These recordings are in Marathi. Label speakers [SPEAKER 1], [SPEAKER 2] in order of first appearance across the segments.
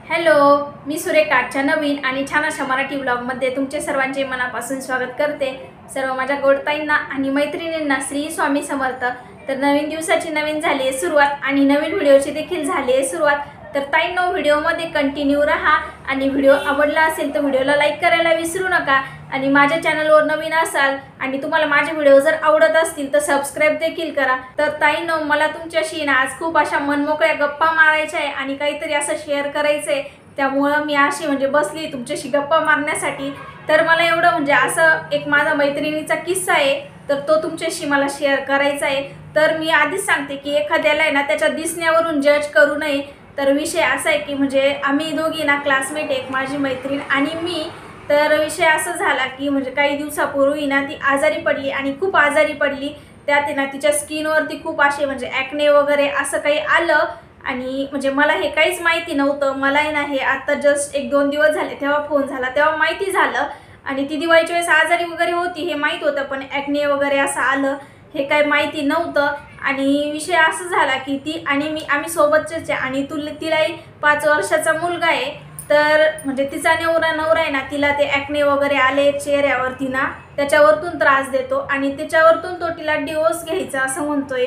[SPEAKER 1] हॅलो, मी सुरेखाच्या नवीन आणि छान अशा मराठी व्लॉगमध्ये तुमचे सर्वांचे मनापासून स्वागत करते। सर्व माझ्या गोडताईंना आणि मैत्रिणींना श्री स्वामी समर्थ। तर नवीन दिवसाची नवीन झाली आहे सुरुवात आणि नवीन व्हिडिओची देखील झाली आहे सुरुवात। तर ताईंनो, व्हिडिओमध्ये कंटिन्यू रहा आणि व्हिडिओ आवडला असेल तर व्हिडिओला लाईक करायला विसरू नका आणि माझ्या चॅनलवर नवीन असाल आणि तुम्हाला माझे व्हिडिओ जर आवडत असतील तर सबस्क्राइब देखील करा। तर ताईंनो, मला तुमच्याशी ना आज खूप अशा मनमोकळ्या गप्पा मारायच्या आहे आणि काहीतरी असं शेअर करायचं आहे, त्यामुळे मी अशी बसली तुमच्याशी गप्पा मारण्यासाठी। तर मला एवढं असं एक माझा मैत्रिणीचा किस्सा आहे, तर तो तुमच्याशी मला शेअर करायचा आहे। तर मी आधीच सांगते की एखाद्याला आहे ना त्याच्या दिसण्यावरून जज करू नये। तर विषय असा आहे की आम्ही दोघी ना क्लासमेट, एक माझी मैत्रीण आणि मी। तर विषय असं झाला की काही दिवसापूर्वी ना ती आजारी पडली आणि खूप आजारी पडली। त्यात ना तिच्या स्किनवरती खूप असे ॲक्ने वगैरे असं काही आलं आणि मला हे काहीच माहिती नव्हतं। मला आहे ना हे आता जस्ट 1-2 दिवस झाले तेव्हा फोन झाला, तेव्हा माहिती झालं। आणि ती दिवाळीच्या वेळेस आजारी वगैरे होती हे माहीत होतं, पण ॲक्ने वगैरे असं आलं हे काही माहिती नव्हतं। आणि विषय असं झाला की ती आणि आम्ही सोबतच आहे आणि तिलाही 5 वर्षाचा मुलगा आहे। तर तिचा नवरा आहे ना, तिला ते ॲक्ने वगैरे आले चेहऱ्यावरती ना, त्याच्यावरतून त्रास देतो आणि त्याच्यावरतून तो तिला डिवोर्स घ्यायचा असं म्हणतोय।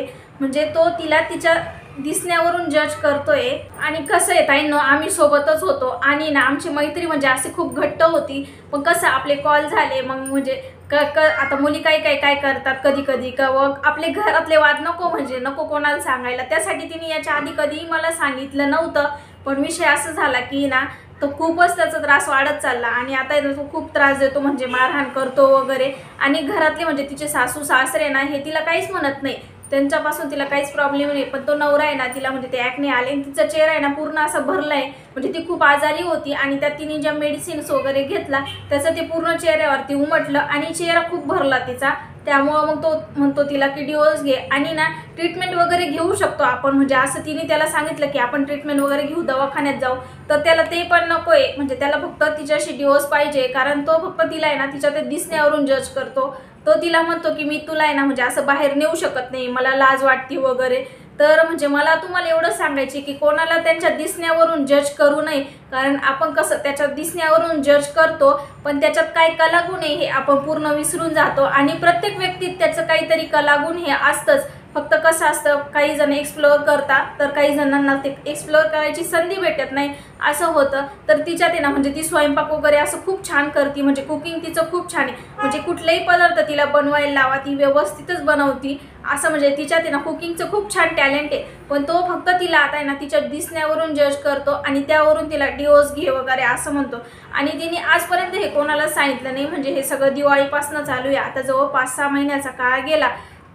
[SPEAKER 1] तो तिला तिच्या दिसण्यावरून जज करतोय। आणि कसं आहे ताईंनो, आम्ही सोबतच होतो आणि ना आमची मैत्री अशी खूप घट्ट होती। पण कसं आपले कॉल झाले मग आता मुली काय करतात कधी कधी का आपले घरातले वाद नको कोणाला सांगायला, त्यासाठी तिने याच्या आधी कधीही मला सांगितलं नव्हतं। पण विषय असं झाला की ना तो खूपच त्याचा त्रास वाढत चालला आणि आता तो खूप त्रास देतो, मारहाण करतो वगैरे। आणि घरातले तिचे सासू सासरे ना हे तिला काहीच म्हणत नाही, त्यांच्यापासून तिला काहीच प्रॉब्लेम नाही। पण तो नवरा आहे ना, तिला ते ॲक्ने आले आणि तिचा चेहरा आहे ना पूर्ण असा भरलाय। ती खूप आजारी होती आणि त्यात तिने ज्या मेडिसिन्स वगैरे घेतला त्याचं ते पूर्ण चेहऱ्यावरती उमटलं आणि चेहरा खूप भरला तिचा। त्यामुळे मग तो म्हणतो तिला की डिवोर्स घे आणि ना ट्रीटमेंट वगैरे घेऊ शकतो आपण, असं तिने त्याला सांगितलं की आपण ट्रीटमेंट वगैरे घेऊ, दवाखान्यात जाऊ। तर त्याला ते पण नकोय, त्याला फक्त तिच्याशी डिवोर्स पाहिजे, कारण तो फक्त तिला आहे ना तिच्या ते दिसण्यावरून जज करतो। तो तिला म्हणतो की मी तुला आहे ना असं बाहेर नेऊ शकत नाही, मला लाज वाटते वगैरे। तर मला तुम्हाला एवढं सांगायचे की कोणाला त्यांच्या दिसण्यावरून जज करू नये, कारण आपण कसं त्याच्या दिसण्यावरून जज करतो पण त्याच्यात काय कलागुण आहे हे आपण पूर्ण विसरून जातो। आणि प्रत्येक व्यक्तीत त्याचं काहीतरी कलागुण हे असतंच, फक्त कसं असतं काही जण एक्सप्लोअर करतात तर काही जणांना ते एक्सप्लोअर करायची संधी भेटत नाही असं होतं। तर तिच्यात आहे ना ती स्वयंपाक वगैरे असं खूप छान करते, कुकिंग तिचं खूप छान आहे। कुठलाही पदार्थ तिला बनवायला लावा ती व्यवस्थितच बनवती असं, तिच्यात आहे ना कुकिंगचं खूप छान टॅलेंट आहे। पण तो फक्त तिला आता आहे ना तिच्या दिसण्यावरून जज करतो आणि त्यावरून तिला डिवोर्स घे वगैरे असं म्हणतो। आणि तिने आजपर्यंत हे कोणाला सांगितलं नाही, हे सगळं दिवाळीपासून चालू आहे, आता जवळ 5-6 महिन्याचा काळ गेला।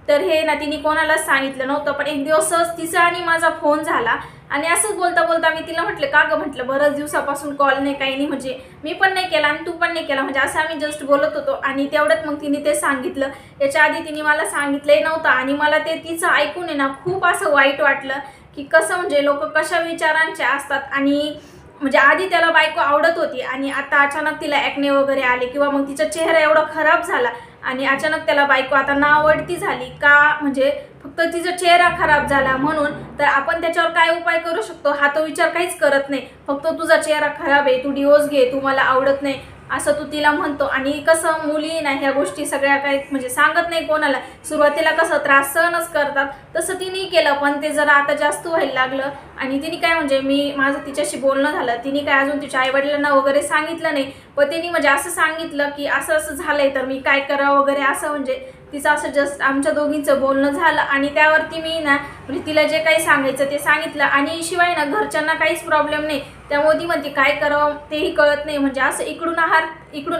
[SPEAKER 1] तर हे ना तिने कोणालाच सांगितलं नव्हतं। पण एक दिवसच तिचा आणि माझा फोन झाला आणि असंच बोलता बोलता मी तिला म्हटलं का गं, बऱ्याच दिवसापासून कॉल नाही काही नाही, मी पण नाही केला आणि तू पण नाही केला, असं आम्ही जस्ट बोलत होतो। आणि तेवढ्यात मग तिने ते सांगितलं, याच्या आधी तिने मला सांगितलंही नव्हतं। आणि मला ते तिचं ऐकून आहे ना खूप असं वाईट वाटलं की कसं लोक कशा विचारांचे असतात। आणि आधी त्याला बायको आवडत होती आणि आता अचानक तिला ॲक्ने वगैरे आले किंवा मग तिचा चेहरा एवढा खराब झाला आणि अचानक त्याला बायको आता नावडती झाली का, फक्त तिचा चेहरा खराब झाला म्हणून। तर आपण त्याच्यावर काय उपाय करू शकतो हा तो विचार काहीच करत नाही, फक्त तुझा चेहरा खराब आहे, तू डिवोर्स घे, तू मला आवडत नाही असं तू तिला म्हणतो। आणि कसं मुली ना ह्या गोष्टी सगळ्या काही सांगत नाही कोणाला, सुरुवातीला कसं त्रास सहनच करतात, तसं तिने केलं। पण ते जरा आता जास्त व्हायला लागलं आणि तिने काय मी माझं तिच्याशी बोलणं झालं, तिने काय अजून तिच्या आईवडिलांना वगैरे सांगितलं नाही। पण तिने असं सांगितलं की असं असं झालंय तर मी काय करावं वगैरे असं, तिचं असं जस्ट आमच्या दोघींचं बोलणं झालं आणि त्यावरती मी ना तिला जे काही सांगायचं ते सांगितलं। आणि शिवाय ना घरच्यांना काहीच प्रॉब्लेम नाही, त्यामुळे ती म्हणते काय करावं तेही कळत नाही, असं इकडून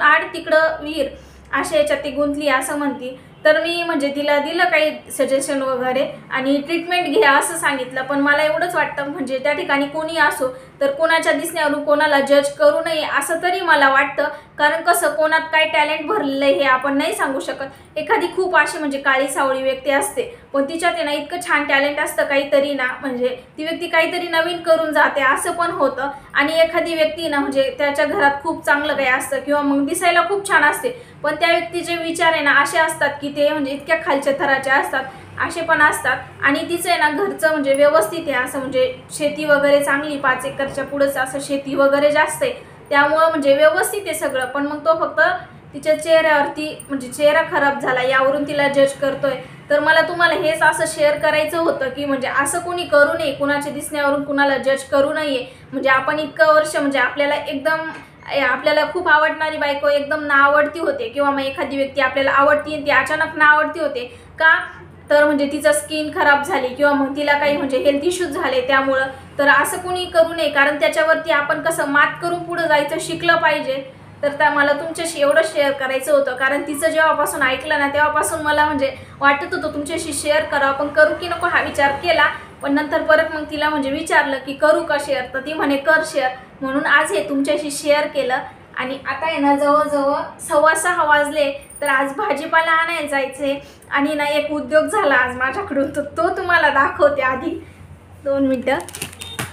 [SPEAKER 1] आड तिकडं विहीर अशा याच्यात ती गुंतली असं म्हणते। तर मी तिला दिलं काही सजेशन वगैरे आणि ट्रीटमेंट घ्या असं सांगितलं। पण मला एवढंच वाटतं त्या ठिकाणी कोणी असो तर कोणाच्या दिसण्यावरून कोणाला जज करू नये असं तरी मला वाटतं, कारण कसं कोणात काय टॅलेंट भरलेलं आहे हे आपण नाही सांगू शकत। एखादी खूप अशी काळी सावळी व्यक्ती असते पण तिच्यात ना इतकं छान टॅलेंट असतं काहीतरी ना, ती व्यक्ती काहीतरी नवीन करून जाते असं पण होतं। आणि एखादी व्यक्ती ना त्याच्या घरात खूप चांगलं काही असतं किंवा मग दिसायला खूप छान असते पण त्या व्यक्तीचे विचार आहे ना असे असतात की ते म्हणजे इतक्या खालच्या थराचे असतात, असे पण असतात. आणि तिचं आहे ना घरचं म्हणजे व्यवस्थित आहे, असं म्हणजे शेती वगैरे चांगली, 5 एकरच्या पुढंच असं शेती वगैरे जास्त आहे, त्यामुळं म्हणजे व्यवस्थित आहे सगळं. पण मग तो फक्त तिच्या चेहऱ्यावरती म्हणजे चेहरा खराब झाला यावरून तिला जज करतोय. तर मला तुम्हाला हेच असं शेअर करायचं होतं की म्हणजे असं कोणी करू नये, कुणाच्या दिसण्यावरून कुणाला जज करू नये. म्हणजे आपण इतकं वर्ष म्हणजे आपल्याला खूप आवडणारी बायको एकदम नावडती होते, किंवा मग एखादी व्यक्ती आपल्याला आवडती आणि ती अचानक नावडती होते का, तर म्हणजे तिचं स्किन खराब झाली किंवा मग तिला काही म्हणजे हेल्थ इश्यूज झाले त्यामुळं. तर असं कोणी करू नये, कारण त्याच्यावरती आपण कसं मात करून पुढे जायचं शिकलं पाहिजे. तर मला तुमच्याशी एवढं शेअर करायचं होतं, कारण तिचं जेव्हापासून ऐकलं ना तेव्हापासून मला म्हणजे वाटत होतं तुमच्याशी शेअर करावं, पण करू की नको हा विचार केला. पण नंतर परत मग तिला म्हणजे विचारलं की करू का शेअर, तर ती म्हणे कर शेअर, म्हणून आज हे तुमच्याशी शेअर केलं. आणि आता आहे ना जवळजवळ 6:15 वाजले, तर आज भाजीपाला आणायला जायचे. आणि ना एक उद्योग झाला आज माझ्याकडून, तर तो तुम्हाला दाखवते. आधी 2 मिनटं.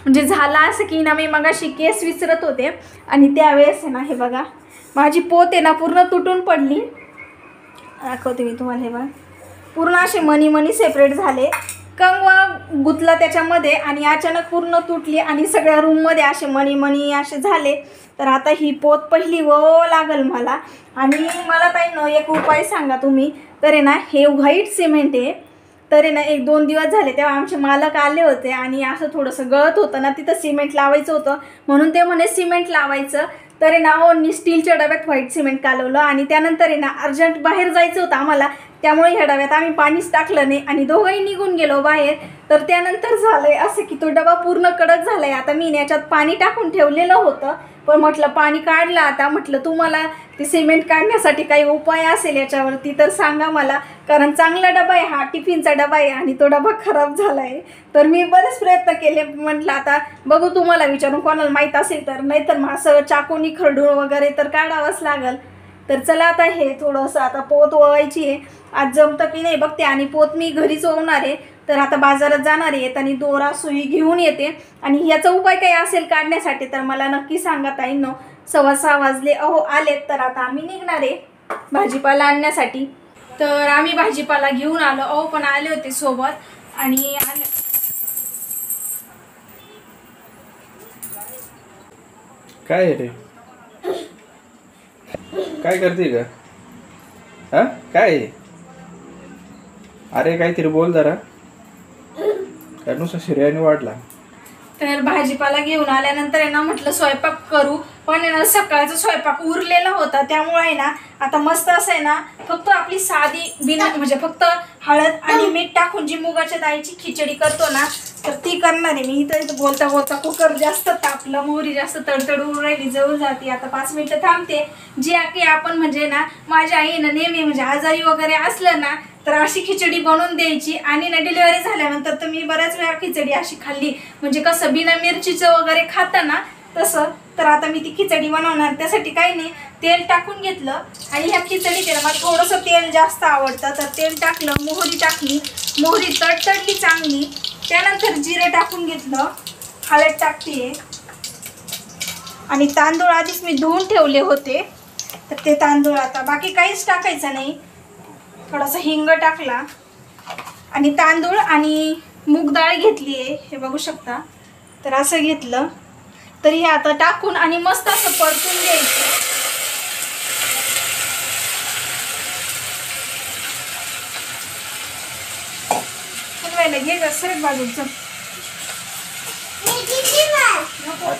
[SPEAKER 1] म्हणजे झाला असं की ना मी मगाशी केस विचारत होते आणि त्यावेळेस आहे ना हे बघा माझी पोत आहे ना पूर्ण तुटून पडली. दाखवते मी तुम्हाला. हे बघा पूर्ण असे मणी सेपरेट झाले, कंगवा गुतला त्याच्यामध्ये आणि अचानक पूर्ण तुटली आणि सगळ्या रूममध्ये असे मणी असे झाले. तर आता ही पोत पहिली लागल मला. आणि मला ताई एक उपाय सांगा तुम्ही. तर आहे ना हे व्हाईट सिमेंट आहे, तर आहे ना 1-2 दिवस झाले तेव्हा आमचे मालक आले होते आणि असं थोडंसं गळत होतं ना, तिथं सिमेंट लावायचं होतं म्हणून ते म्हणे सिमेंट लावायचं. तर आहे ना स्टीलच्या डब्यात व्हाईट सिमेंट कालवलं आणि त्यानंतर आहे ना अर्जंट बाहेर जायचं होतं आम्हाला, त्यामुळे ह्या डब्यात आम्ही पाणीच टाकलं नाही आणि दोघंही निघून गेलो बाहेर. तर त्यानंतर झालंय असं की तो डबा पूर्ण कडक झालाय. आता मी याच्यात पाणी टाकून ठेवलेलं होतं, पण म्हटलं पाणी काढलं आता, म्हटलं तुम्हाला ते सिमेंट काढण्यासाठी काही उपाय असेल याच्यावरती तर सांगा मला, कारण चांगला डबा आहे हा, टिफिनचा डबा आहे आणि तो डबा खराब झाला आहे. तर मी बरेच प्रयत्न केले, म्हटलं आता बघू तुम्हाला विचारून कोणाला माहीत असेल तर, नाहीतर मग असं चाकूनी खरडून वगैरे तर काढावंच लागल. तर चला आता हे थोडंसं आता पोत ओवायची आहे, आज जमतं की नाही बघते. आणि पोत मी घरीच ओवणार आहे, तर आता बाजारात जाणार आहे आणि दोरा सुई घेऊन येते. आणि याचा उपाय काही असेल काढण्यासाठी तर मला नक्की सांगा ताईंनो. 6:15 वाजले आलेत, तर आता आम्ही निघणार आहे भाजीपाला आणण्यासाठी. तर आम्ही भाजीपाला घेऊन आलो पण आले होते सोबत आणि
[SPEAKER 2] काय रे, काय करते का? हा काय? अरे काहीतरी बोल जरा, काय नुसतं शिर्याने वाढला.
[SPEAKER 1] तर भाजीपाला घेऊन आल्यानंतर आहे ना म्हटलं स्वयंपाक करू, पण आहे ना सकाळचा स्वयंपाक उरलेला होता, त्यामुळे आहे ना आता मस्त असं आहे ना फक्त आपली साधी बिना म्हणजे फक्त हळद आणि मीठ टाकून जी मुगाच्या डाळीची खिचडी करतो ना, तर ती करणार आहे मी. इथं बोलता बोलता कुकर जास्त तापलं, मोहरी जास्त तडतडून राहिली, जवळ जाते. आता 5 मिनिटं थांबते. जी की आपण म्हणजे ना माझ्या आईनं नेहमी म्हणजे आजारी वगैरे असलं ना तर अशी खिचडी बनवून द्यायची. आणि ना डिलिव्हरी झाल्यानंतर तर मी बऱ्याच वेळा खिचडी अशी खाल्ली, म्हणजे कसं बिना मिरचीचं वगैरे खातं ना तसं. तर आता मी ती खिचडी बनवणार, त्यासाठी काही नाही तेल टाकून घेतलं. आणि ह्या खिचडीत मला थोडंसं तेल जास्त आवडतं, तर तेल टाकलं, मोहरी टाकली, मोहरी तडतडली चांगली, त्यानंतर जिरे टाकून घेतलं, हळद टाकते आणि तांदूळ आधीच मी धुवून ठेवले होते, तर ते तांदूळ आता बाकी काहीच टाकायचं नाही. थोडासा हिंग टाकला आणि तांदूळ आणि मूग डाळ घेतली आहे, हे बघू शकता. तर असं घेतलं, तर हे आता टाकून आणि मस्त असं परतून घ्यायचं. घे ग सरक बाजूचं.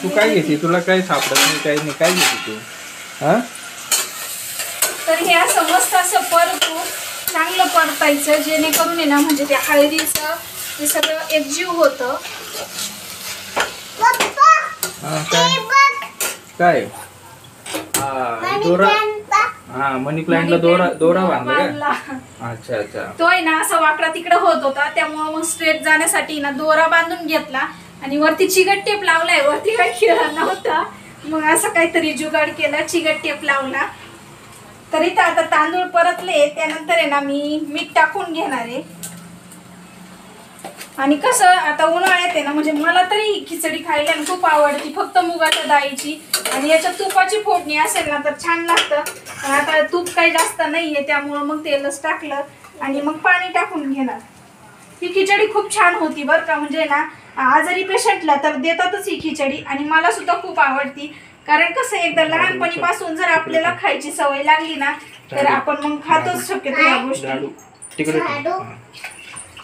[SPEAKER 2] तू काय घेते, तुला काय सापडत नाही, काही नाही, काय घेते तू? हा
[SPEAKER 1] तर हे असं मस्त असं परतू चांगलं परतायचं, जेणेकरून आहे ना म्हणजे ते हळदीचं ते सगळं एकजीव होतं.
[SPEAKER 2] काय दोरा? हा मनी प्लांटला दोरा बांधला. अच्छा अच्छा.
[SPEAKER 1] तो आहे ना असा वाकडा तिकडे होत होता, त्यामुळे मग स्ट्रेट जाण्यासाठी ना दोरा बांधून घेतला आणि वरती चिकट टेप लावलाय. वरती काही खेळा नव्हता, मग असं काहीतरी जुगाड केला, चिकट टेप लावला. तर इथं आता तांदूळ परतले, त्यानंतर आहे ना मी मीठ टाकून घेणार आहे. आणि कसं आता उन्हाळ्यात आहे ना, म्हणजे मला तरी खिचडी खायला खूप आवडती, फक्त मुगाच्या डाळीची. आणि याच्यात तुपाची फोडणी असेल ना तर छान लागतं. पण आता तूप काही जास्त नाहीये, त्यामुळं मग तेलच टाकलं आणि मग पाणी टाकून घेणार. ही खिचडी खूप छान होती बरं का. म्हणजे ना आजारी पेशंटला तर देतातच ही खिचडी, आणि मला सुद्धा खूप आवडती. कारण कसं एकदा लहानपणीपासून जर आपल्याला खायची सवय लागली ना तर आपण मग खातोच शक्यतो या गोष्टी.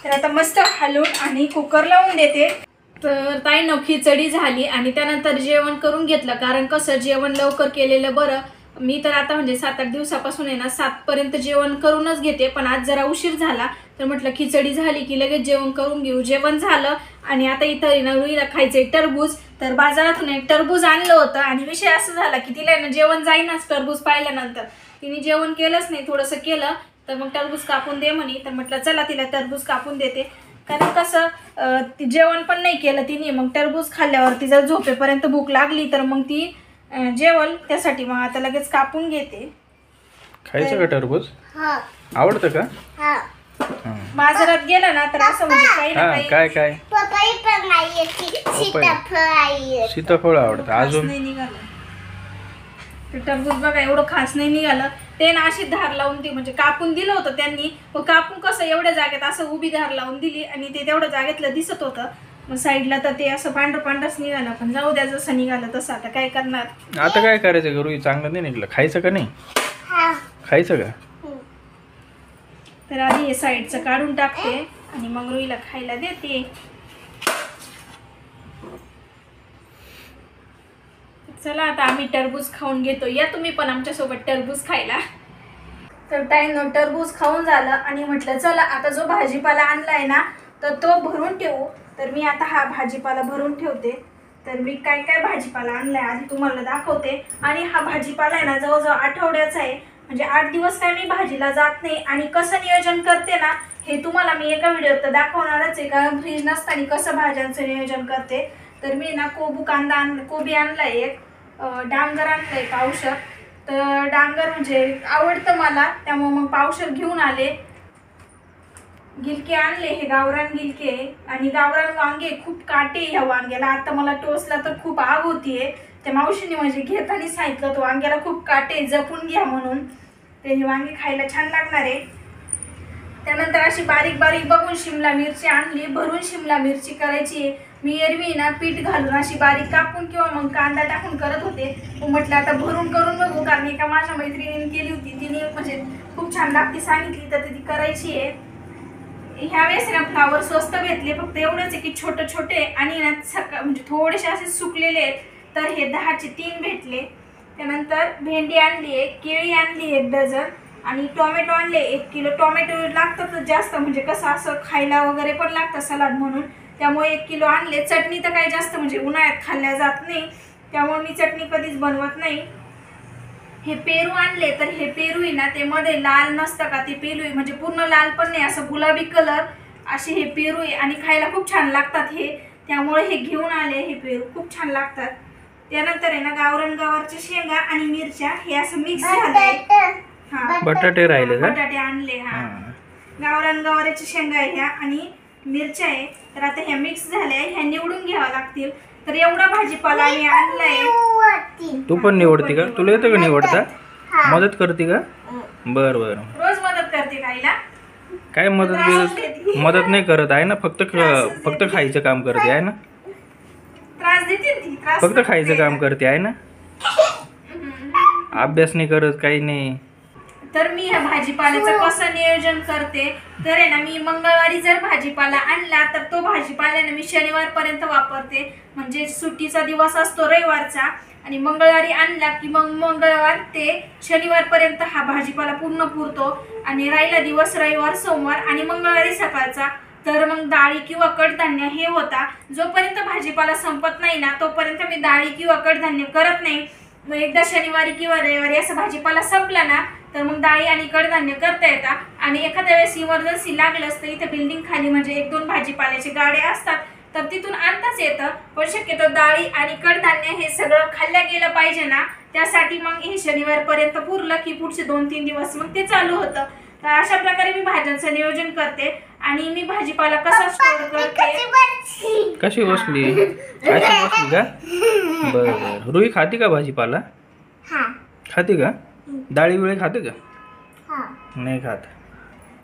[SPEAKER 1] तर आता मस्त हलवून आणि कुकर लावून देते. तर ताईनं खिचडी झाली आणि त्यानंतर जेवण करून घेतलं. कारण कसं जेवण लवकर केलेलं बरं. मी तर आता म्हणजे 7-8 दिवसापासून आहे ना 7 पर्यंत जेवण करूनच घेते, पण आज जरा उशीर झाला तर म्हटलं खिचडी झाली की लगेच जेवण करून घेऊ. जेवण झालं आणि आता इथं रुईला खायचंय टरबूज. तर बाजारातून एक टरबूज आणलं होतं आणि विषय असं झाला की तिला ना जेवण जाईनाच टरबूज पाहिल्यानंतर. तिने जेवण केलंच नाही, थोडंसं केलं तर मग टरबूज कापून दे म्हणे. तर म्हटलं चला तिला टरबूज कापून देते. कारण कसं ती जेवण पण नाही केलं तिने. मग टरबूज खाल्ल्यावरती जर झोपेपर्यंत भूक लागली तर मग ती जेवण, त्यासाठी मग आता लगेच कापून घेते.
[SPEAKER 2] खायचं का टरबूज? आवडतं का?
[SPEAKER 1] बाजारात गेलं ना तर असं म्हणजे काही ना काही.
[SPEAKER 2] काय काय सीताफळ आवडतं. अजून
[SPEAKER 1] नाही निघालं ते टरबूज बघा, एवढं खास नाही निघालं. ते ना अशी धार लावून ती म्हणजे कापून दिलं होतं त्यांनी. व कापून कसं एवढ्या जागेत असं उभी धार लावून दिली आणि ते तेवढ्या जागेतलं दिसत होतं. मग साईडला तर ते असं पांढरच निघालं. पण जाऊ द्या, जसं निघालं तसं आता काय करणार.
[SPEAKER 2] आता काय करायचं गुरु? चांगलं नाही निघलं. खायचं का नाही? खायचं का?
[SPEAKER 1] तर आधी हे साईडचं काढून टाकते आणि मग रुईला खायला देते. चला आता आम्ही टरबूज खाऊन घेतो. या तुम्ही पण आमच्यासोबत टरबूज खायला. तर ताईनं टरबूज खाऊन झालं आणि म्हटलं चला आता जो भाजीपाला आणलाय ना तर तो भरून ठेवू. तर मी आता हा भाजीपाला भरून ठेवते. तर मी काय काय भाजीपाला आणलाय आधी तुम्हाला दाखवते. आणि हा भाजीपाला आहे ना जवळजवळ आठवड्याचा आहे. म्हणजे 8 दिवस काय मी भाजीला जात नाही. आणि कसं नियोजन करते ना हे तुम्हाला मी एका व्हिडिओत तर दाखवणारच आहे. कारण फ्रीज नसताना कसं भाज्यांचं नियोजन करते. तर मी ना कोबी आणलाय एक, डांगर आणलंय पावशर. तर डांगर म्हणजे आवडतं मला, त्यामुळे मग पावशर घेऊन आले. गिलके आणले, हे गावरान गिलके. आणि गावरान वांगे, खूप काटे ह्या वांग्याला. आता मला टोचला तर खूप आग होतीये. त्या मावशीने म्हणजे घेताना सांगितलं तो वांग्याला खूप काटे, जपून घ्या म्हणून. ते ही वांगी खायला छान लागणार आहे. त्यानंतर अशी बारीक बारीक बघून शिमला मिरची आणली. भरून शिमला मिरची करायची. मी एरवी ना पीठ घालून अशी बारीक कापून किंवा मग कांदा टाकून करत होते. म्हटलं आता भरून करून बघू. कारण एका माझ्या मैत्रिणीने केली होती, तिने म्हणजे खूप छान लागती सांगितली, तर ती करायची आहे. ह्या वेळेस ना फ्लावर स्वस्त भेटले. फक्त एवढंच आहे की छोटे छोटे आणि ना म्हणजे थोडेसे असे सुकलेले आहेत. तर हे 10चे 3 भेटले. त्यानंतर भेंडी आणली आहे, केळी आणली 1 डझन आणि टोमॅटो आणले 1 किलो. टोमॅटो लागतातच जास्त, म्हणजे कसं असं खायला वगैरे पण लागतं सलाड म्हणून, त्यामुळे 1 किलो आणले. चटणी तर काही जास्त म्हणजे उन्हाळ्यात खाल्ल्या जात नाही, त्यामुळे मी चटणी कधीच बनवत नाही. हे पेरू आणले. तर हे पेरू आहे ना ते मध्ये लाल नसतं का, ते पेरू आहे म्हणजे पूर्ण लाल पण नाही, असं गुलाबी कलर असे हे पेरू आहे. आणि खायला खूप छान लागतात हे, त्यामुळे हे घेऊन आले. हे पेरू खूप छान लागतात. त्यानंतर आहे ना गावरान गवारच्या शेंगा आणि मिरच्या हे असं मिक्स झालंय.
[SPEAKER 2] बटाटे राहिले का?
[SPEAKER 1] बटाटे आणले. गावरान गवाराच्या शेंगा आहे ह्या आणि मिरच्या आहे. तर आता ह्या मिक्स झाल्या, ह्या निवडून घ्याव्या लागतील. तर एवढा भाजीपाला मी आणलाय.
[SPEAKER 2] तू पण निवडती का? तुला येतं का निवडता? मदत करते का? बर बर.
[SPEAKER 1] रोज मदत करते खायला.
[SPEAKER 2] काय मदत नाही करत आहे ना, फक्त खायचं काम करते आहे ना.
[SPEAKER 1] त्रास देते ती, त्रास
[SPEAKER 2] फक्त खायचं काम करते आहे ना. अभ्यास नाही करत, काही नाही.
[SPEAKER 1] तर मी ह्या भाजीपाल्याचं कसं नियोजन करते तर आहे ना, मी मंगळवारी जर भाजीपाला आणला तर तो भाजीपाला ना मी शनिवारपर्यंत वापरते. म्हणजे सुट्टीचा दिवस असतो रविवारचा, आणि मंगळवारी आणला की मग मंगळवार ते शनिवारपर्यंत हा भाजीपाला पूर्ण पुरतो. आणि राहिला दिवस रविवार, सोमवार आणि मंगळवारी सकाळचा तर मग डाळी किंवा कडधान्य हे होता. जोपर्यंत भाजीपाला संपत नाही ना तोपर्यंत मी डाळी किंवा कडधान्य करत नाही. मग एकदा शनिवारी किंवा रविवारी असं भाजीपाला संपला ना तर मग डाळी आणि कडधान्य करता येतात. आणि एखाद्या वेळेस इमर्जन्सी लागलंच तर इथे बिल्डिंग खाली म्हणजे 1-2 भाजीपाल्याचे गाड्या असतात, तर तिथून आणताच येतं. पण शक्यतो डाळी आणि कडधान्य हे सगळं खाल्ल्या गेलं पाहिजे ना, त्यासाठी मग हे शनिवारपर्यंत पुरलं की पुढचे 2-3 दिवस मग ते चालू होतं. तर अशा प्रकारे मी भाज्यांचं नियोजन करते आणि मी भाजीपाला कसा स्टोर करते.
[SPEAKER 2] कशी बसली अशी बसली का? बरं रुई खाते का भाजीपाला? खाते का? डाळी बिळी खाते का? नाही खात.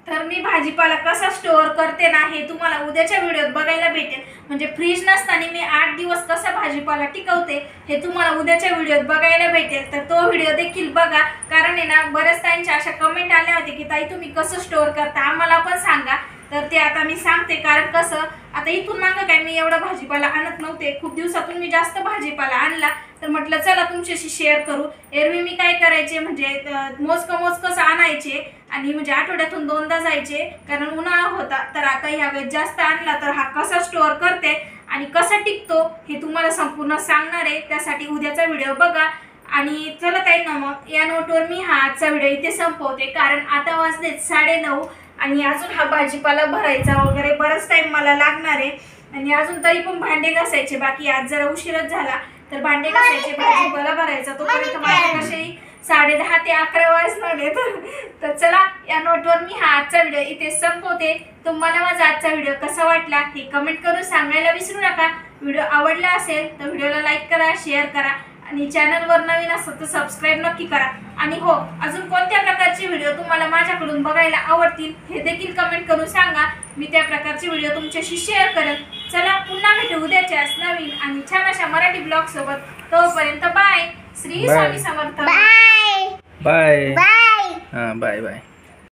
[SPEAKER 1] तर मी भाजीपाला कसा स्टोअर करते ना हे तुम्हाला उद्याच्या व्हिडिओत बघायला भेटेल. म्हणजे फ्रीज नसताना मी 8 दिवस कसा भाजीपाला टिकवते हे तुम्हाला उद्याच्या व्हिडिओत बघायला भेटेल. तर तो व्हिडिओ देखील बघा. कारण आहे ना बऱ्याच ताईंच्या अशा कमेंट आल्या होत्या की ताई तुम्ही कसं स्टोअर करता आम्हाला पण सांगा. तर ते आता मी सांगते. कारण कसं आता इथून मागं काय मी एवढा भाजीपाला आणत नव्हते. खूप दिवसातून मी जास्त भाजीपाला आणला तर म्हटलं चला तुमच्याशी शेअर करू. एरवी मी काय करायचे म्हणजे मोजकं आणायचे आणि म्हणजे आठवड्यातून 2दा जायचे कारण उन्हाळा होता. तर आता ह्यावेळेस जास्त आणला तर हा कसा स्टोअर करते आणि कसा टिकतो हे तुम्हाला संपूर्ण सांगणार आहे. त्यासाठी उद्याचा व्हिडिओ बघा. आणि चला ताई ना मग या नोटवर मी हा आजचा व्हिडिओ इथे संपवते. कारण आता वाजले 9:30 आणि अजून हा भाजीपाला भरायचा वगैरे बराच टाइम मला लागणार आहे. आणि अजून तरी पण भांडे घासायचे बाकी. आज जरा उशीरच झाला तर भांडे घासायचे भाजीपाला भरायचा तोपर्यंत माझ्या कशाही 10:30 ते 11 वाजले. तर चला या नोटवर मी हा आजचा व्हिडिओ इथे संपवते. तुम्हाला माझा आजचा व्हिडिओ कसा वाटला हे कमेंट करून सांगायला विसरू नका. व्हिडिओ आवडला असेल तर व्हिडिओला लाईक करा, शेअर करा आणि चॅनलवर नवीन असेल तर सबस्क्राईब नक्की करा. आणि हो अजून कोणत्या प्रकारचे व्हिडिओ तुम्हाला माझ्याकडून बघायला आवडतील हे देखील कमेंट करून सांगा. मी त्या प्रकारचे व्हिडिओ तुमच्याशी शेअर करेन. चला पुन्हा भेटू उद्याच्याच नवीन आणि छान अशा मराठी ब्लॉग सोबत. तोपर्यंत bye. Shri Swami Samarth.
[SPEAKER 2] Bye bye.